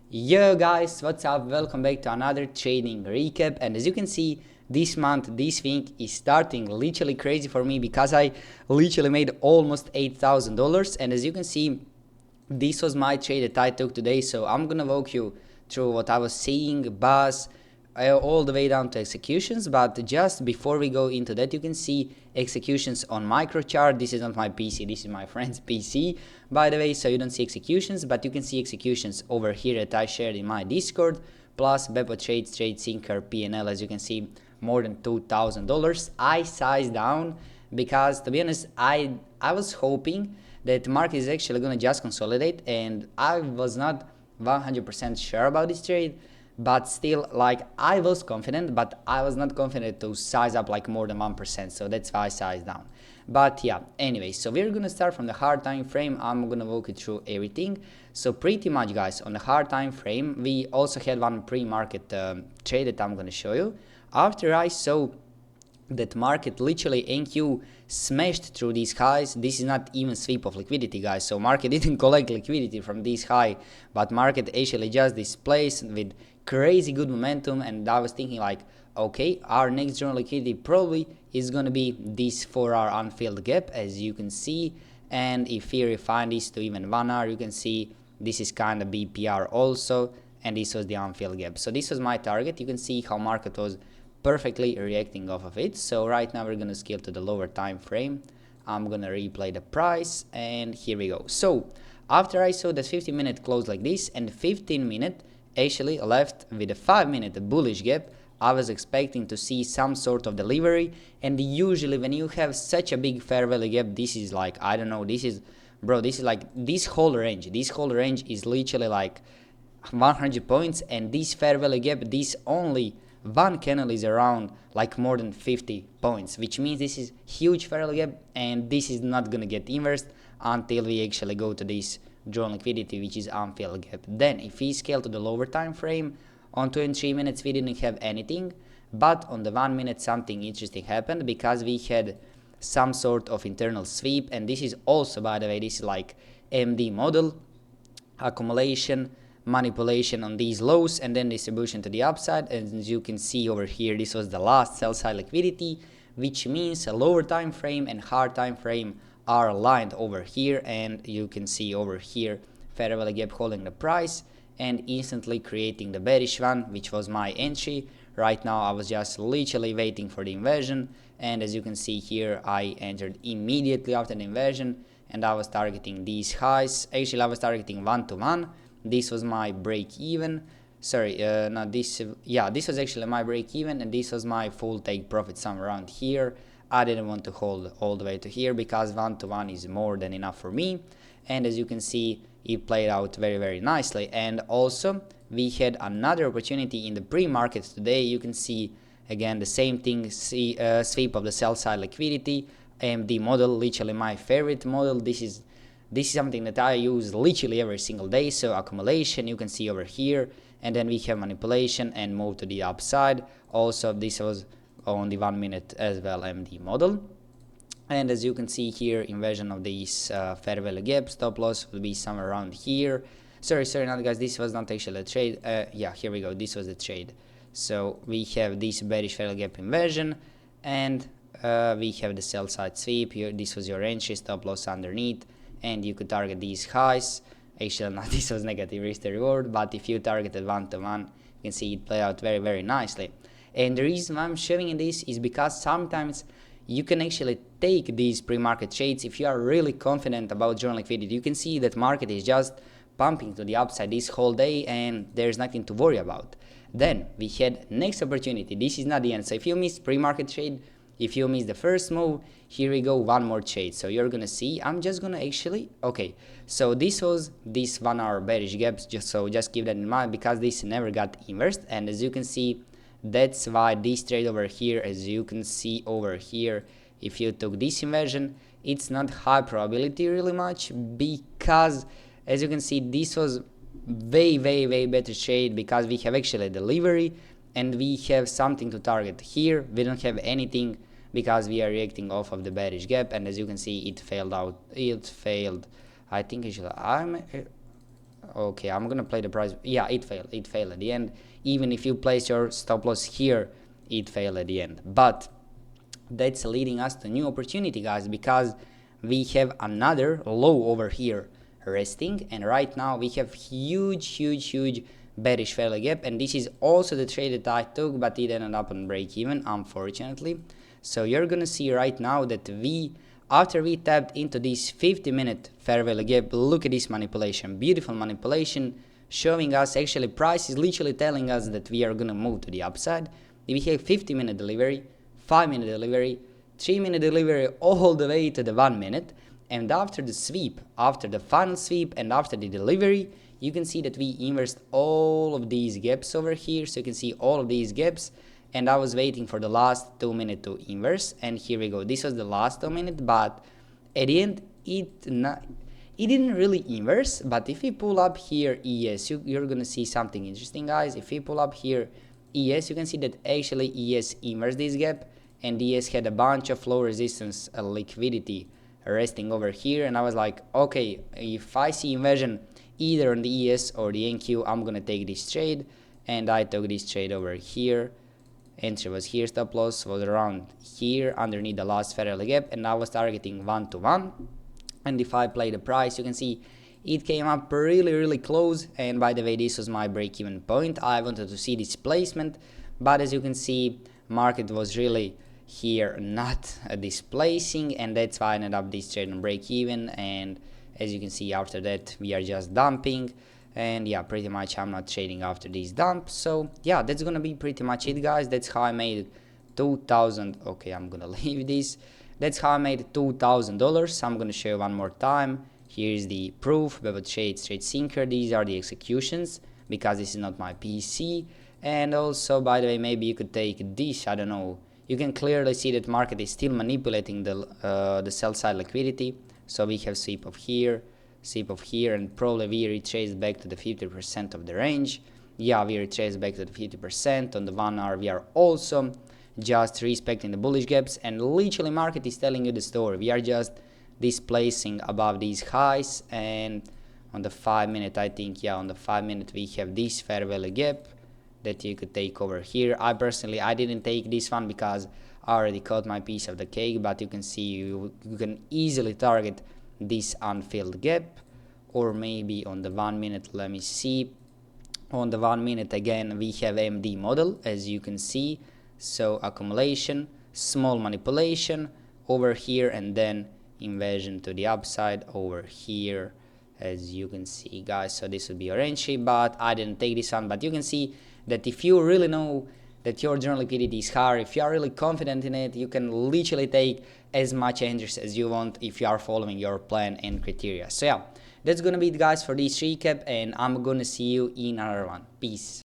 Yo guys, what's up? Welcome back to another trading recap. And as you can see, this month this thing is starting literally crazy for me because I literally made almost $8,000. And as you can see, this was my trade that I took today. So I'm gonna walk you through what I was seeing, buzz, all the way down to executions. But just before we go into that, you can see executions on micro chart. This is not my PC, this is my friend's PC, by the way, so you don't see executions, but you can see executions over here that I shared in my Discord, plus Beppo Trades, Trade Sinker, PNL. As you can see, more than $2,000. I sized down because, to be honest, I was hoping that the market is actually going to just consolidate, and I was not 100% sure about this trade, but still, like, I was confident, but I was not confident to size up like more than 1%, so that's why I sized down. But yeah, anyway, so we're gonna start from the hard time frame. I'm gonna walk you through everything. So pretty much, guys, on the hard time frame, we also had one pre-market trade that I'm gonna show you. After I saw that market literally NQ smashed through these highs. This is not even sweep of liquidity, guys, so market didn't collect liquidity from this high, but market actually just displaced with crazy good momentum. And I was thinking like, okay, our next journal liquidity probably is going to be this 4-hour unfilled gap, as you can see. And if we refine this to even 1 hour, you can see this is kind of BPR also, and this was the unfilled gap. So this was my target. You can see how market was perfectly reacting off of it. So right now we're going to scale to the lower time frame. I'm going to replay the price, and here we go. So after I saw that 15-minute close like this and 15-minute actually left with a 5-minute bullish gap, I was expecting to see some sort of delivery. And usually when you have such a big fair value gap, this is like, I don't know, this is like this whole range is literally like 100 points, and this fair value gap, this only one candle is around like more than 50 points, which means this is huge fair value gap, and this is not gonna get inversed until we actually go to this drawn liquidity, which is unfilled gap. Then if we scale to the lower time frame, on 2 and 3 minutes we didn't have anything, but on the 1 minute something interesting happened because we had some sort of internal sweep. And this is also, by the way, this is like MD model, accumulation, manipulation on these lows, and then distribution to the upside. And as you can see over here, this was the last sell side liquidity, which means a lower time frame and hard time frame are aligned over here. And you can see over here fair value gap holding the price and instantly creating the bearish one, which was my entry. Right now I was just literally waiting for the inversion, and as you can see here, I entered immediately after the inversion, and I was targeting these highs. Actually, I was targeting 1-to-1. This was my break even. Sorry, not this. Yeah, this was actually my break even, and this was my full take profit somewhere around here. I didn't want to hold all the way to here because 1-to-1 is more than enough for me. And as you can see, it played out very nicely. And also we had another opportunity in the pre-market today. You can see again the same thing, sweep of the sell side liquidity, AMD model, literally my favorite model. This is something that I use literally every single day. So accumulation, you can see over here, and then we have manipulation and move to the upside. Also this was on the 1 minute as well, MD model. And as you can see here, inversion of this fair value gap, stop loss will be somewhere around here. Sorry, not guys, this was not actually a trade. Yeah, here we go, this was the trade. So we have this bearish fair value gap inversion, and we have the sell side sweep here. This was your entry, stop loss underneath, and you could target these highs. Actually, not, this was negative risk to reward, but if you targeted 1-to-1, you can see it play out very nicely. And the reason why I'm showing in this is because sometimes you can actually take these pre-market trades if you are really confident about journal liquidity. You can see that market is just pumping to the upside this whole day, and there's nothing to worry about. Then we had next opportunity. This is not the end. So if you missed pre-market trade, if you missed the first move, here we go, one more trade. So you're gonna see, I'm just gonna actually, okay, so this was this 1 hour bearish gaps, just keep that in mind because this never got inversed. And as you can see, that's why this trade over here, as you can see over here, if you took this inversion, it's not high probability really much, because as you can see, this was way better trade because we have actually a delivery and we have something to target. Here we don't have anything because we are reacting off of the bearish gap, and as you can see, it failed out. I think actually Okay, I'm gonna play the price. Yeah, it failed at the end. Even if you place your stop loss here, it failed at the end. But that's leading us to new opportunity, guys, because we have another low over here resting, and right now we have huge bearish failure gap, and this is also the trade that I took, but it ended up on break even, unfortunately. So you're gonna see right now that after we tapped into this 50-minute fair value gap, look at this manipulation, beautiful manipulation, showing us actually price is literally telling us that we are gonna move to the upside. We have 50-minute delivery, 5-minute delivery, 3-minute delivery, all the way to the 1 minute. And after the sweep, after the final sweep and after the delivery, you can see that we inversed all of these gaps over here. So you can see all of these gaps, and I was waiting for the last 2 minutes to inverse, and here we go. This was the last 2 minutes, but at the end it didn't really inverse. But if we pull up here ES, you're gonna see something interesting, guys. If we pull up here ES, you can see that actually ES inversed this gap, and ES had a bunch of low resistance liquidity resting over here, and I was like, okay, if I see inversion either on the ES or the NQ, I'm gonna take this trade, and I took this trade over here. Entry was here, stop loss was around here underneath the last fair value gap, and I was targeting 1-to-1. And if I play the price, you can see it came up really close, and by the way, this was my break-even point. I wanted to see this placement, but as you can see, market was really here not displacing, and that's why I ended up this trade on break-even. And as you can see, after that we are just dumping, and yeah, pretty much I'm not trading after this dump. So yeah, that's gonna be pretty much it, guys. That's how I made 2,000. Okay, I'm gonna leave this. That's how I made $2,000. I'm gonna show you one more time. Here's the proof, Bevel Trade, Trade Sinker. These are the executions, because this is not my PC. And also, by the way, maybe you could take this, I don't know. You can clearly see that market is still manipulating the sell side liquidity. So we have sweep of here, and probably we retrace back to the 50% of the range. Yeah, we retrace back to the 50%. On the 1 hour, we are also just respecting the bullish gaps, and literally market is telling you the story. We are just displacing above these highs, and on the 5-minute, I think, yeah, on the 5-minute we have this fair value gap that you could take over here. I didn't take this one because I already caught my piece of the cake, but you can see you can easily target this unfilled gap. Or maybe on the 1 minute, let me see, on the 1 minute again we have MD model, as you can see. So accumulation, small manipulation over here, and then inversion to the upside over here, as you can see, guys. So this would be your entry, but I didn't take this one. But you can see that if you really know that your general liquidity is high, if you are really confident in it, you can literally take as much entries as you want if you are following your plan and criteria. So yeah, that's gonna be it, guys, for this recap, and I'm gonna see you in another one. Peace.